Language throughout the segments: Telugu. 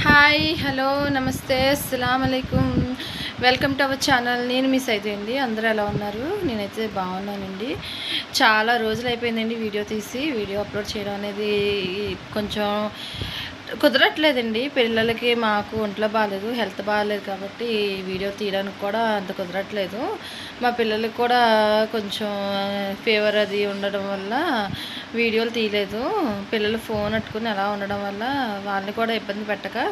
హాయ్ హలో నమస్తే అస్సలాము అలైకుం వెల్కమ్ టు అవర్ ఛానల్. నేను మిస్ అయిపోయింది. అందరూ ఎలా ఉన్నారు? నేనైతే బాగున్నానండి. చాలా రోజులు అయిపోయిందండి వీడియో తీసి వీడియో అప్లోడ్ చేయడం అనేది కొంచెం కుదరట్లేదండి. పిల్లలకి మాకు ఒంట్లో బాగాలేదు, హెల్త్ బాగాలేదు కాబట్టి వీడియో తీయడానికి కూడా అంత కుదరట్లేదు. మా పిల్లలకి కూడా కొంచెం ఫీవర్ అది ఉండడం వల్ల వీడియోలు తీయలేదు. పిల్లలు ఫోన్ పట్టుకుని అలా ఉండడం వల్ల వాళ్ళని కూడా ఇబ్బంది పెట్టక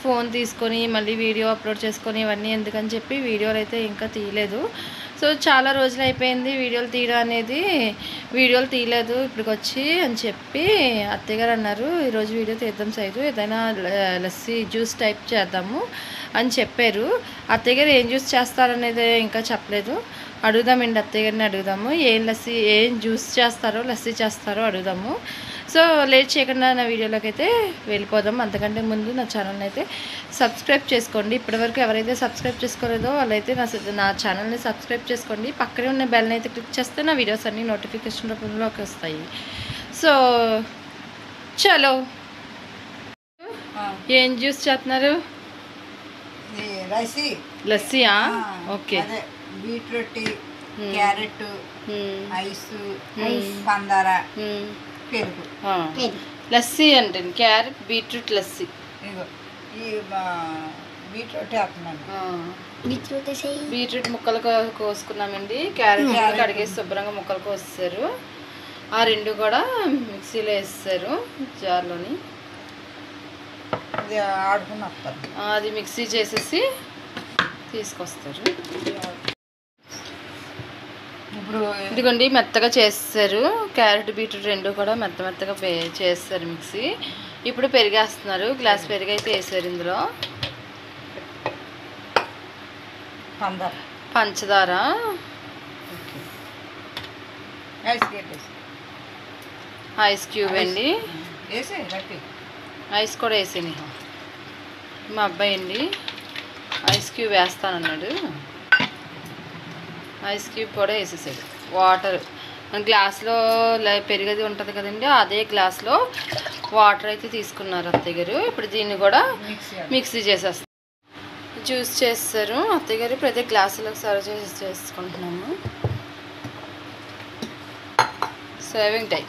ఫోన్ తీసుకొని మళ్ళీ వీడియో అప్లోడ్ చేసుకొని ఇవన్నీ ఎందుకని చెప్పి వీడియోలు అయితే ఇంకా తీయలేదు. సో చాలా రోజులు అయిపోయింది వీడియోలు తీయడం అనేది. వీడియోలు తీయలేదు ఇప్పటికి వచ్చి అని చెప్పి అత్తయ్య గారు అన్నారు, ఈరోజు వీడియో తీద్దాం సైదు, ఏదైనా లస్సీ జ్యూస్ టైప్ చేద్దాము అని చెప్పారు. అత్తయ్య గారు ఏం జ్యూస్ చేస్తారనేది ఇంకా చెప్పలేదు. అడుగుదామండి, అత్తయ్య గారిని అడుగుదాము ఏం జ్యూస్ చేస్తారో లస్సీ చేస్తారో అడుగుదాము. సో లేట్ చేయకుండా నా వీడియోలోకి అయితే వెళ్ళిపోదాం. అంతకంటే ముందు నా ఛానల్ని అయితే సబ్స్క్రైబ్ చేసుకోండి. ఇప్పటివరకు ఎవరైతే సబ్స్క్రైబ్ చేసుకోలేదో వాళ్ళైతే నా ఛానల్ని సబ్స్క్రైబ్ చేసుకోండి. పక్కనే ఉన్న బెల్ని అయితే క్లిక్ చేస్తే నా వీడియోస్ అన్నీ నోటిఫికేషన్ రూపంలోకి వస్తాయి. సో చలో, ఏం జ్యూస్ చేస్తున్నారు? లస్సీయా? ఓకే. బీట్రూట్, క్యారెట్, ఐస్, పందార, పెరుగు. లస్సీ అంటే క్యారెట్ బీట్రూట్ లస్సీ. ఈ బీట్రూట్ బీట్రూట్ ముక్కలు కోసుకున్నామండి. క్యారెట్ కడిగేసి శుభ్రంగా ముక్కలు కోసేసారు. ఆ రెండు కూడా మిక్సీలో వేసేసారు జార్లోని. అది మిక్సీ చేసేసి తీసుకొస్తారు. ఇప్పుడు ఇదిగోండి మెత్తగా చేస్తారు. క్యారెట్ బీట్రూట్ రెండు కూడా మెత్తగా చేస్తారు మిక్సీ. ఇప్పుడు పెరిగేస్తున్నారు. గ్లాస్ పెరుగు అయితే వేసారు. ఇందులో పంచదార, ఐస్ క్యూబ్ అండి. ఐస్ కూడా వేసాను. మా అబ్బాయి అండి ఐస్ క్యూబ్ వేస్తానన్నాడు. ఐస్ క్యూబ్ కూడా వేసేసాడు. వాటర్ గ్లాస్లో పెరిగది ఉంటుంది కదండి, అదే గ్లాస్లో వాటర్ అయితే తీసుకున్నారు అత్తయ్య గారు. ఇప్పుడు దీన్ని కూడా మిక్సీ చేసేస్తారు. జ్యూస్ చేస్తారు అత్తయ్య గారు. ఇప్పుడు అయితే గ్లాసులకు సర్వ్ చేసుకుంటున్నాము. సర్వింగ్ టైం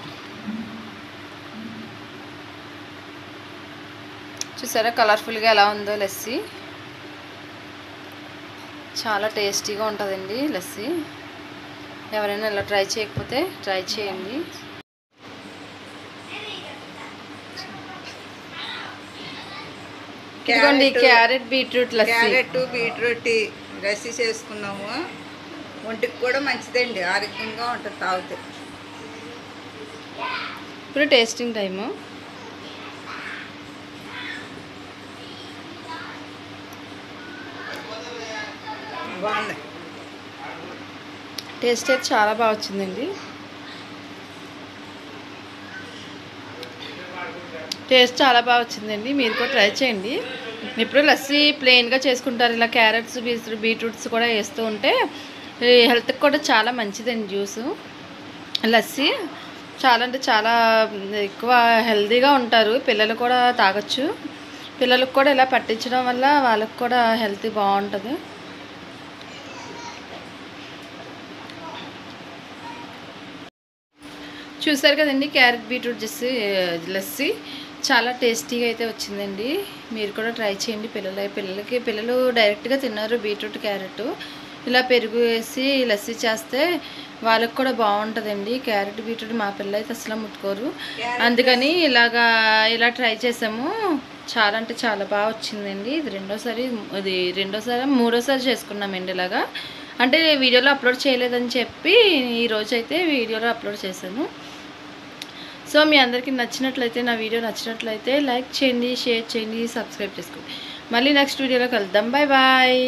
చూసారా కలర్ఫుల్గా ఎలా ఉందో లస్సీ. చాలా టేస్టీగా ఉంటుందండి లస్సీ. ఎవరైనా ఇలా ట్రై చేయకపోతే ట్రై చేయండి. ఇదిగోండి క్యారెట్ బీట్రూట్ లస్సీ చేసుకున్నాము. ఒంటికి కూడా మంచిదండి, ఆరోగ్యంగా ఉంటుంది తాగితే. ఇప్పుడు టేస్టింగ్ టైము. బాగుంది. టేస్ట్ అయితే చాలా బాగా వచ్చిందండి. టేస్ట్ చాలా బాగా వచ్చిందండి. మీరు కూడా ట్రై చేయండి. ఇప్పుడు లస్సీ ప్లెయిన్గా చేసుకుంటారు. ఇలా క్యారెట్స్ బీట్రూట్స్ కూడా వేస్తూ ఉంటే హెల్త్కి కూడా చాలా మంచిదండి. జ్యూసు లస్సీ చాలా అంటే చాలా ఎక్కువ హెల్తీగా ఉంటారు. పిల్లలు కూడా తాగొచ్చు. పిల్లలకు కూడా ఇలా పట్టించడం వల్ల వాళ్ళకు కూడా హెల్తీ బాగుంటుంది. చూసారు కదండి క్యారెట్ బీట్రూట్ లస్సీ చాలా టేస్టీగా అయితే వచ్చిందండి. మీరు కూడా ట్రై చేయండి. పిల్లలు డైరెక్ట్గా తిన్నారు బీట్రూట్ క్యారెట్. ఇలా పెరుగు వేసి లస్సీ చేస్తే వాళ్ళకి కూడా బాగుంటుందండి. క్యారెట్ బీట్రూట్ మా పిల్లలు అయితే అసలు ముట్టుకోరు. అందుకని ఇలా ట్రై చేసాము. చాలా అంటే చాలా బాగా వచ్చిందండి. ఇది రెండోసారి మూడోసారి చేసుకున్నామండి. ఇలాగా అంటే వీడియోలో అప్లోడ్ చేయలేదని చెప్పి ఈరోజు అయితే వీడియోలో అప్లోడ్ చేశాను. సో మీ అందరికీ నచ్చినట్లయితే, నా వీడియో నచ్చినట్లయితే లైక్ చేయండి, షేర్ చేయండి, సబ్స్క్రైబ్ చేసుకోండి. మళ్ళీ నెక్స్ట్ వీడియోలో కలుద్దాం. Bye bye.